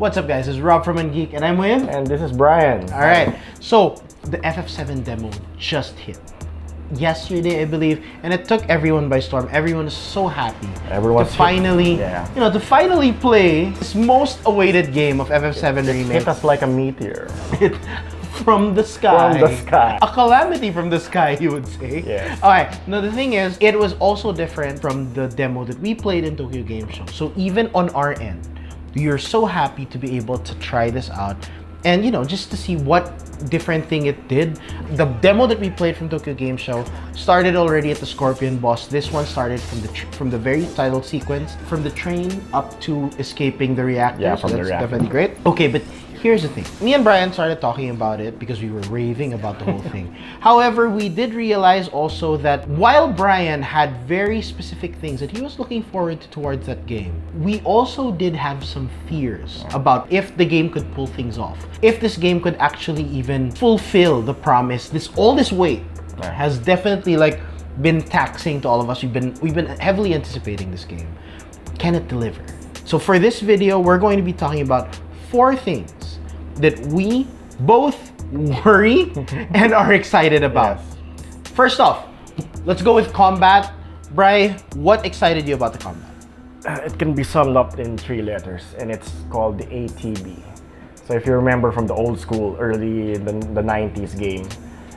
What's up, guys? This is Rob from Geek, and I'm with... And this is Brian. Alright, so the FF7 demo just hit yesterday, I believe, and it took everyone by storm. Everyone is so happy to finally, to finally play this most awaited game of FF7 Remake. Hit us like a meteor. From the sky. From the sky. A calamity from the sky, you would say. Yes. Alright, now the thing is, it was also different from the demo that we played in Tokyo Game Show. So even on our end, we are so happy to be able to try this out and, just to see what different thing it did. The demo that we played from Tokyo Game Show started already at the Scorpion boss. This one started from the very title sequence, from the train up to escaping the reactor. Yeah, so from the that's reactor. definitely great. Okay, but here's the thing. Me and Brian started talking about it because we were raving about the whole thing. However, we did realize also that while Brian had very specific things that he was looking forward to towards that game, we also did have some fears about if the game could pull things off. If this game could actually even fulfill the promise. All this weight has definitely been taxing to all of us. We've been heavily anticipating this game. Can it deliver? So for this video, we're going to be talking about 4 things that we both worry and are excited about. Yes. First off, let's go with combat. Bri, what excited you about the combat? It can be summed up in 3 letters, and it's called the ATB. So if you remember from the old school, early the 90s game,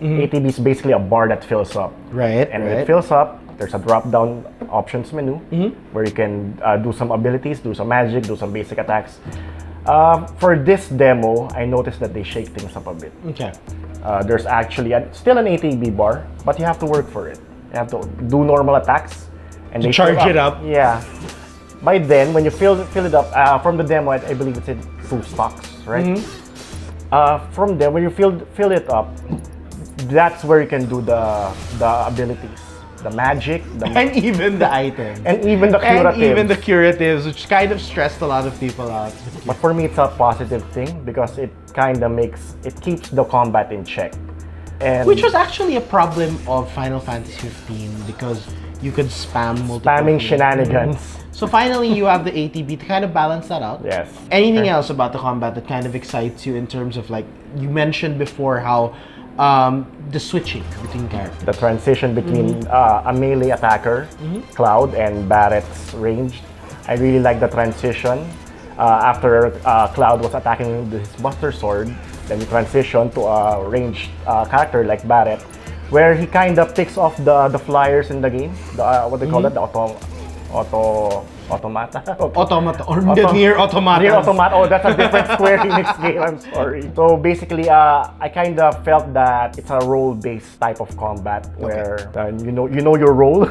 ATB is basically a bar that fills up. Right. And when it fills up, there's a drop-down options menu where you can do some abilities, do some magic, do some basic attacks. For this demo, I noticed that they shake things up a bit. Okay. There's actually still an ATB bar, but you have to work for it. You have to do normal attacks, and they charge it up. Yeah. By then, when you fill it up from the demo, I believe it's in 2 stocks, right? From there, when you fill it up, that's where you can do the abilities. The magic, and even the items. And even the curatives. And even the curatives, which kind of stressed a lot of people out. But for me, it's a positive thing because it kind of keeps the combat in check. And which was actually a problem of Final Fantasy 15 because you could spam multiple spamming shenanigans. So finally, you have the ATB to kind of balance that out. Yes. Anything else about the combat that kind of excites you in terms of you mentioned before how the switching between characters. The transition between a melee attacker, Cloud, and Barrett's ranged. I really like the transition. After Cloud was attacking with his Buster Sword, then you transition to a ranged character like Barrett, where he kind of takes off the flyers in the game. What they call it? The automata? Automata, or the Near Automata. Near Automata. Oh, that's a different Square Enix game. I'm sorry. So basically, I kind of felt that it's a role-based type of combat where you know your role,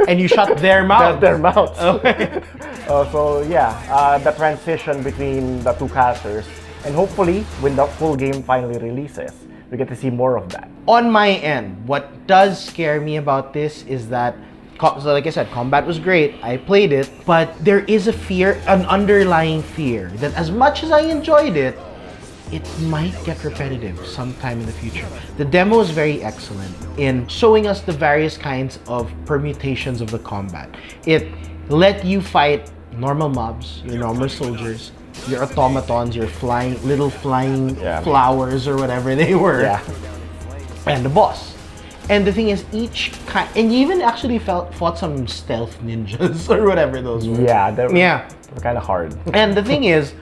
and you shut their mouths. Their mouths. Okay. So yeah, the transition between the 2 characters, and hopefully, when the full game finally releases, we get to see more of that. On my end, what does scare me about this is that, so like I said, combat was great. I played it, but there is an underlying fear that as much as I enjoyed it, it might get repetitive sometime in the future. The demo is very excellent in showing us the various kinds of permutations of the combat. It let you fight normal mobs, your normal soldiers, your automatons, your little flying flowers or whatever they were, and the boss. And the thing is, and you even actually fought some stealth ninjas or whatever those were. Yeah, they're kind of hard. And the thing is,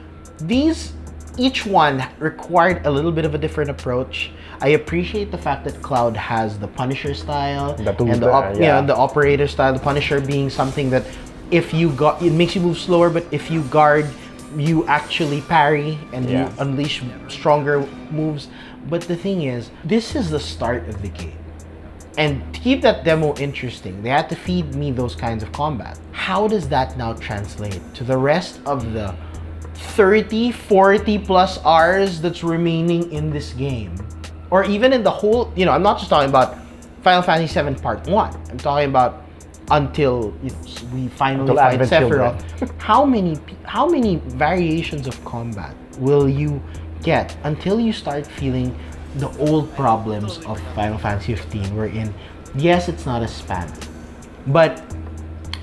each one required a little bit of a different approach. I appreciate the fact that Cloud has the Punisher style and the Operator style. The Punisher being something that if you it makes you move slower, but if you guard, you actually parry and you unleash stronger moves. But the thing is, this is the start of the game. And to keep that demo interesting, they had to feed me those kinds of combat. How does that now translate to the rest of the 30, 40 plus hours that's remaining in this game? Or even in the whole, I'm not just talking about Final Fantasy VII Part 1. I'm talking about until we finally fight Sephiroth. How many variations of combat will you get until you start feeling the old problems of Final Fantasy 15, wherein yes, it's not as spammy, but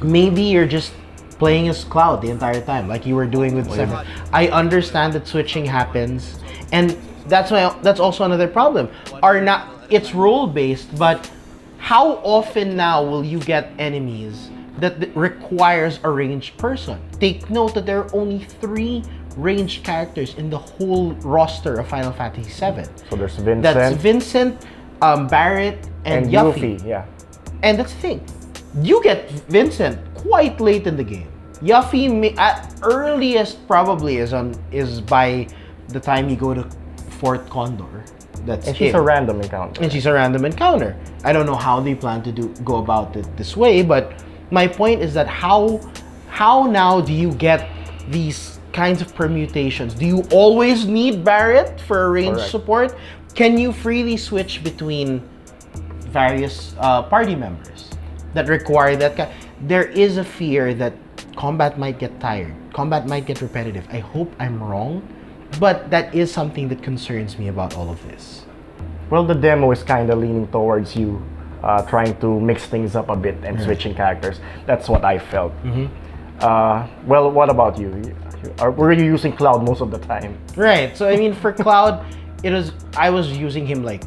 maybe you're just playing as Cloud the entire time, like you were doing with Seven. I understand that switching happens, and that's also another problem. It's role based, but how often now will you get enemies that requires a ranged person? Take note that there are only 3 ranged characters in the whole roster of Final Fantasy VII. So there's Vincent. That's Vincent, Barret, and Yuffie. Yeah. And that's the thing. You get Vincent quite late in the game. Yuffie at earliest probably is by the time you go to Fort Condor. And she's a random encounter. And she's a random encounter. I don't know how they plan to go about it this way, but my point is that how now do you get these kinds of permutations? Do you always need Barret for a ranged support? Can you freely switch between various party members that require that? There is a fear that combat might get tired. Combat might get repetitive. I hope I'm wrong, but that is something that concerns me about all of this. Well, the demo is kind of leaning towards you trying to mix things up a bit and switching characters. That's what I felt. Well, what about you? Were you using Cloud most of the time? Right. So I mean, for Cloud, I was using him like.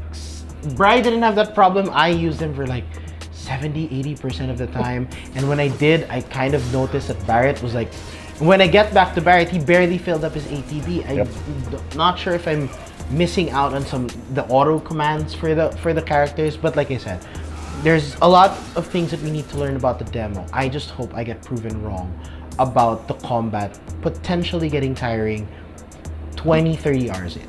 Bri didn't have that problem. I used him for like 70-80% of the time, and when I did, I kind of noticed that Barret was like, when I get back to Barret, he barely filled up his ATB. I'm not sure if I'm missing out on the auto commands for the characters, but like I said, there's a lot of things that we need to learn about the demo. I just hope I get proven wrong about the combat potentially getting tiring 20-30 hours in.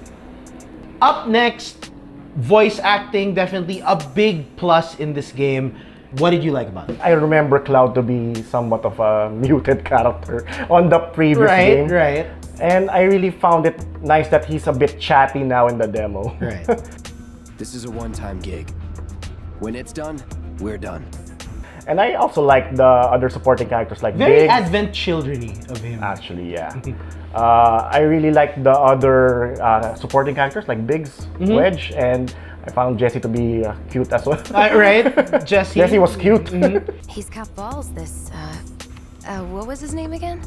Up next, voice acting, definitely a big plus in this game. What did you like about it? I remember Cloud to be somewhat of a muted character on the previous game. Right. And I really found it nice that he's a bit chatty now in the demo. Right. This is a one-time gig. When it's done, we're done. And I also like the other supporting characters like Very Biggs. Advent children-y of him. Actually, yeah. I really like the other supporting characters like Biggs, Wedge, and I found Jessie to be cute as well. Right? Jessie was cute. He's got balls, this, what was his name again?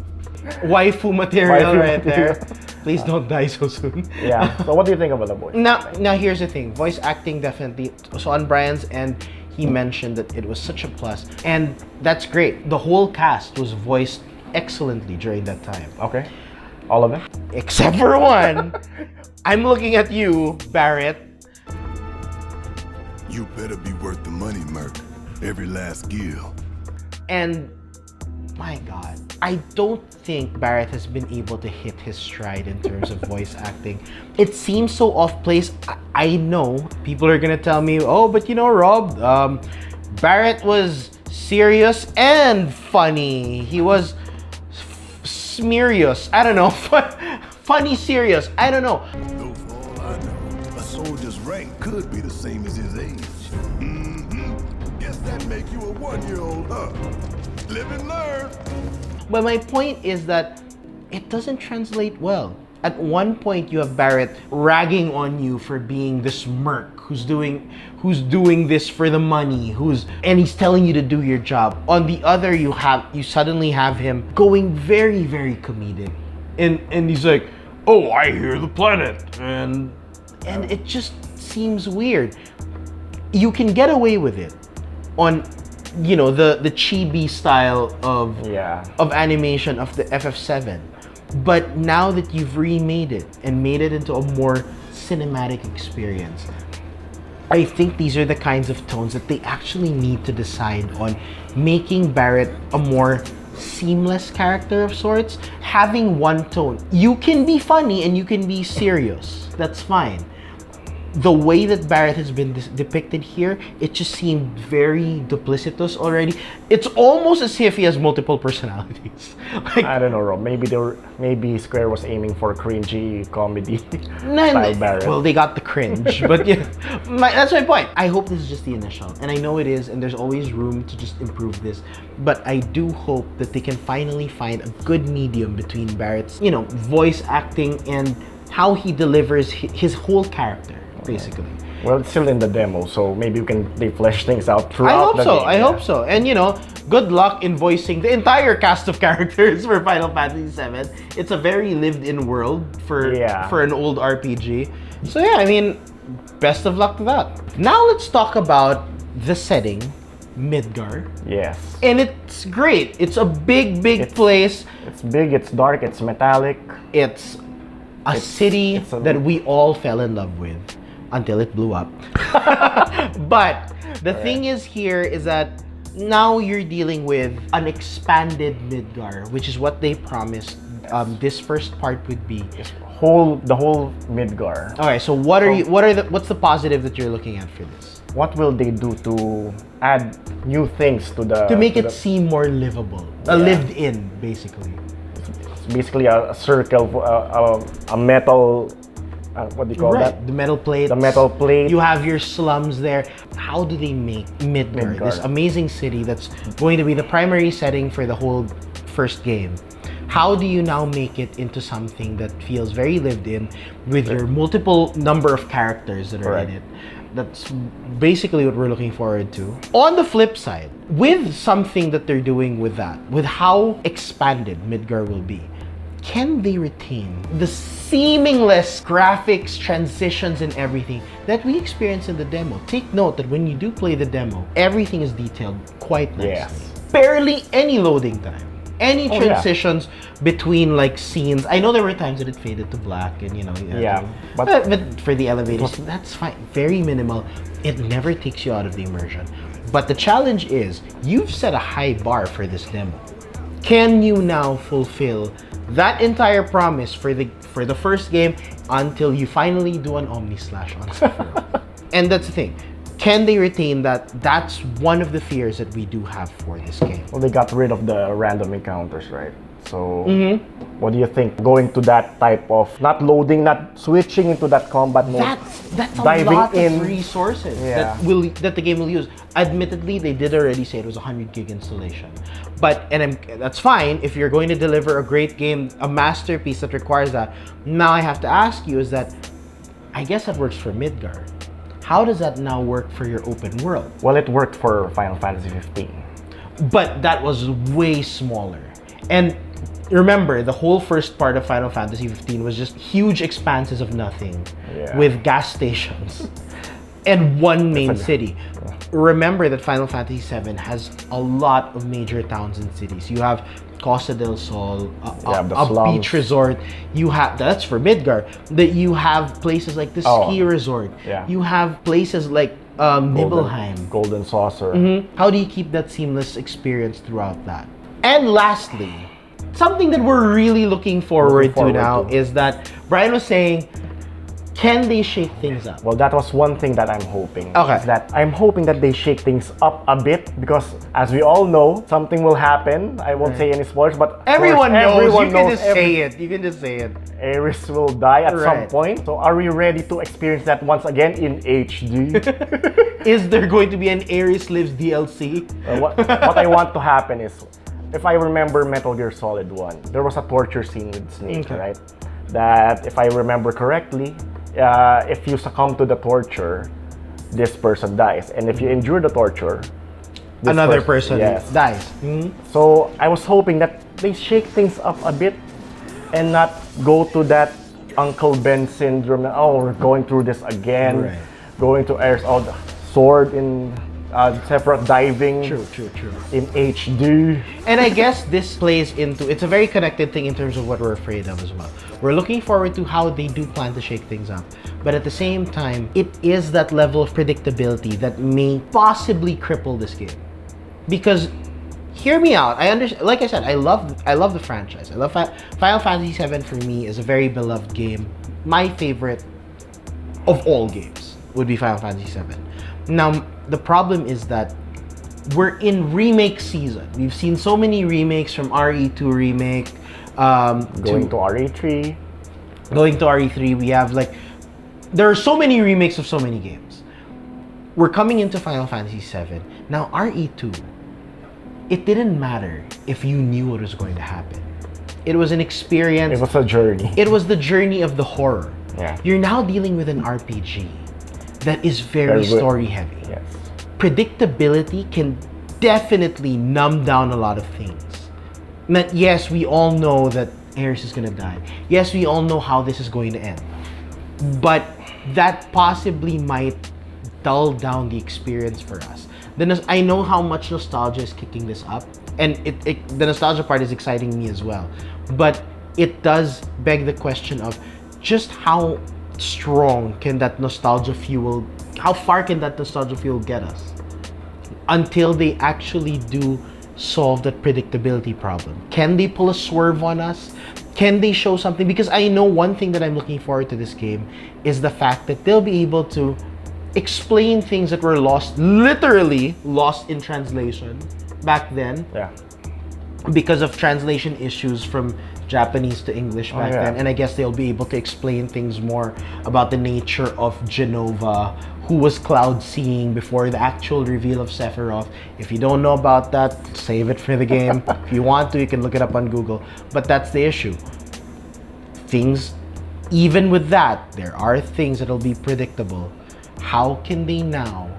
Waifu material right there. Please don't die so soon. Yeah. So what do you think about the voice? Now here's the thing. Voice acting definitely. So on Brian's end, he mentioned that it was such a plus, and that's great. The whole cast was voiced excellently during that time. Okay. All of them? Except for one. I'm looking at you, Barret. You better be worth the money, Merc. Every last gill. And my God, I don't think Barret has been able to hit his stride in terms of voice acting. It seems so off-place. I know people are gonna tell me, oh, but you know, Rob, Barret was serious and funny. He was smerious. I don't know. Funny, serious. I don't know. Though for all I know, a soldier's rank could be the same as his age. Guess that make you a 1-year-old, huh? Live and learn. But my point is that it doesn't translate well. At one point, you have Barret ragging on you for being this merc who's doing this for the money, and he's telling you to do your job. On the other, you suddenly have him going very, very comedic, and he's like, "Oh, I hear the planet," and it just seems weird. You can get away with it on, you know, the chibi style of animation of the FF7. But now that you've remade it and made it into a more cinematic experience, I think these are the kinds of tones that they actually need to decide on making Barret a more seamless character of sorts. Having one tone. You can be funny and you can be serious. That's fine. The way that Barret has been depicted here, it just seemed very duplicitous already. It's almost as if he has multiple personalities. Like, I don't know, Rob. Maybe Square was aiming for cringy comedy style Barret. Well, they got the cringe, but yeah, that's my point. I hope this is just the initial, and I know it is, and there's always room to just improve this. But I do hope that they can finally find a good medium between Barret's, you know, voice acting and how he delivers his whole character. Basically. Well, it's still in the demo, so maybe they flesh things out throughout the game. I hope so. And you know, good luck in voicing the entire cast of characters for Final Fantasy VII. It's a very lived-in world for an old RPG. So yeah, I mean, best of luck to that. Now let's talk about the setting, Midgar. Yes. And it's great. It's a big place. It's big, it's dark, it's metallic. It's a city that we all fell in love with until it blew up. But the thing is here is that now you're dealing with an expanded Midgar, which is what they promised this first part would be. The whole Midgar. Okay, so what's the positive that you're looking at for this? What will they do to add new things to make it seem more livable, lived in, basically? It's basically a circle, a metal. What do you call that? The metal plate. The metal plate. You have your slums there. How do they make Midgar, this amazing city that's going to be the primary setting for the whole first game? How do you now make it into something that feels very lived in with your multiple number of characters that are in it? That's basically what we're looking forward to. On the flip side, with something that they're doing with that, with how expanded Midgar will be, can they retain the seamless graphics, transitions, and everything that we experienced in the demo? Take note that when you do play the demo, everything is detailed quite nicely. Yes. Barely any loading time. Any transitions between like scenes. I know there were times that it faded to black and but for the elevators, that's fine. Very minimal. It never takes you out of the immersion. But the challenge is, you've set a high bar for this demo. Can you now fulfill that entire promise for the first game until you finally do an Omni Slash on Sephiroth? And that's the thing. Can they retain that? That's one of the fears that we do have for this game. Well, they got rid of the random encounters, right? So, what do you think? Going to that type of not loading, not switching into that combat mode. That's a diving lot in. of resources that the game will use. Admittedly, they did already say it was a 100 gig installation, but that's fine if you're going to deliver a great game, a masterpiece that requires that. Now I have to ask you: is that I guess that works for Midgar? How does that now work for your open world? Well, it worked for Final Fantasy 15. But that was way smaller. And remember, the whole first part of Final Fantasy 15 was just huge expanses of nothing with gas stations and one main city. Remember that Final Fantasy 7 has a lot of major towns and cities. You have Costa del Sol, a beach resort. You have, that's for Midgar. That you have places like the ski resort. Yeah. You have places like Nibelheim. Golden Saucer. How do you keep that seamless experience throughout that? And lastly, something that we're really looking forward to now is that Brian was saying, can they shake things up? Well, that was one thing that I'm hoping. Okay. Is that I'm hoping that they shake things up a bit because, as we all know, something will happen. I won't say any spoilers, but everyone knows. Everyone you can knows just say it. You can just say it. Aeris will die at some point. So, are we ready to experience that once again in HD? Is there going to be an Aeris Lives DLC? What I want to happen is, if I remember Metal Gear Solid 1, there was a torture scene with Snake, right? That, if I remember correctly, if you succumb to the torture, this person dies. And if you endure the torture, another person dies. So I was hoping that they shake things up a bit and not go to that Uncle Ben syndrome. Oh, we're going through this again. Going to Air's the sword in Sephiroth diving. True. In HD. And I guess this plays into, it's a very connected thing in terms of what we're afraid of as well. We're looking forward to how they do plan to shake things up. But at the same time, it is that level of predictability that may possibly cripple this game. Because, hear me out, I understand, like I said, I love the franchise. I love Final Fantasy VII. For me is a very beloved game. My favorite of all games would be Final Fantasy VII. Now, the problem is that we're in remake season. We've seen so many remakes, from RE2 remake, going to RE3. Going to RE3, we have there are so many remakes of so many games. We're coming into Final Fantasy VII. Now, RE2, it didn't matter if you knew what was going to happen. It was an experience. It was a journey. It was the journey of the horror. Yeah. You're now dealing with an RPG that is very story heavy. Yes. Predictability can definitely numbed down a lot of things. That yes, we all know that Ares is gonna die. Yes, we all know how this is going to end. But that possibly might dull down the experience for us. I know how much nostalgia is kicking this up, and the nostalgia part is exciting me as well. But it does beg the question of just how strong can that nostalgia fuel, how far can that nostalgia fuel get us until they actually do solve that predictability problem? Can they pull a swerve on us? Can they show something? Because I know one thing that I'm looking forward to this game is the fact that they'll be able to explain things that were lost, literally lost in translation back then. Yeah. Because of translation issues from Japanese to English back then. And I guess they'll be able to explain things more about the nature of Genova, who was Cloud seeing before the actual reveal of Sephiroth. If you don't know about that, save it for the game. If you want to, you can look it up on Google. But that's the issue. Things, even with that, there are things that'll be predictable. How can they now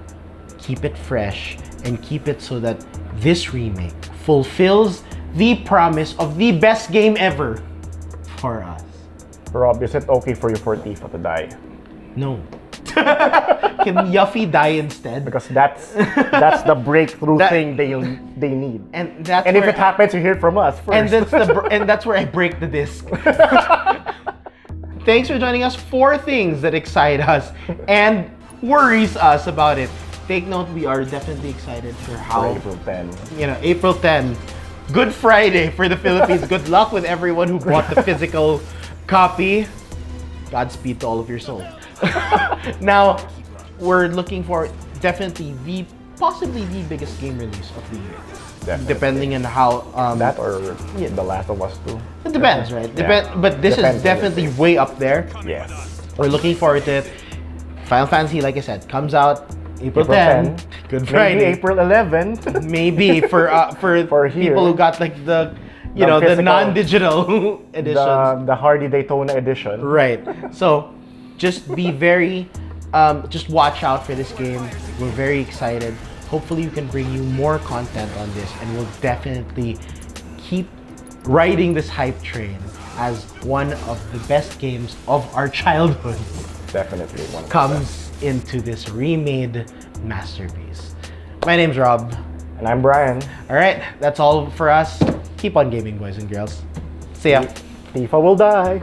keep it fresh and keep it so that this remake fulfills the promise of the best game ever for us? Rob, is it okay for you for Tifa to die? No. Can Yuffie die instead? Because that's the breakthrough thing they need. And if it happens, you hear it from us first. And that's where I break the disc. Thanks for joining us. 4 things that excite us and worries us about it. Take note, we are definitely excited for how April 10. April 10. Good Friday for the Philippines. Good luck with everyone who bought the physical copy. Godspeed to all of your souls. Now, we're looking for definitely possibly the biggest game release of the year. Definitely. Depending on how that or The Last of Us 2. It depends, right? Yeah. But this Depends is definitely way up there. Yes. We're looking forward to it. Final Fantasy, like I said, comes out April 10. Good Friday. Maybe April 11. Maybe for people who got like the physical, non-digital editions. The Hardy Daytona edition. Right. So just be very just watch out for this game. We're very excited. Hopefully we can bring you more content on this, and we'll definitely keep riding this hype train as one of the best games of our childhood. Definitely one of comes into this remade masterpiece. My name's Rob. And I'm Brian. All right, that's all for us. Keep on gaming, boys and girls. See ya. Tifa will die.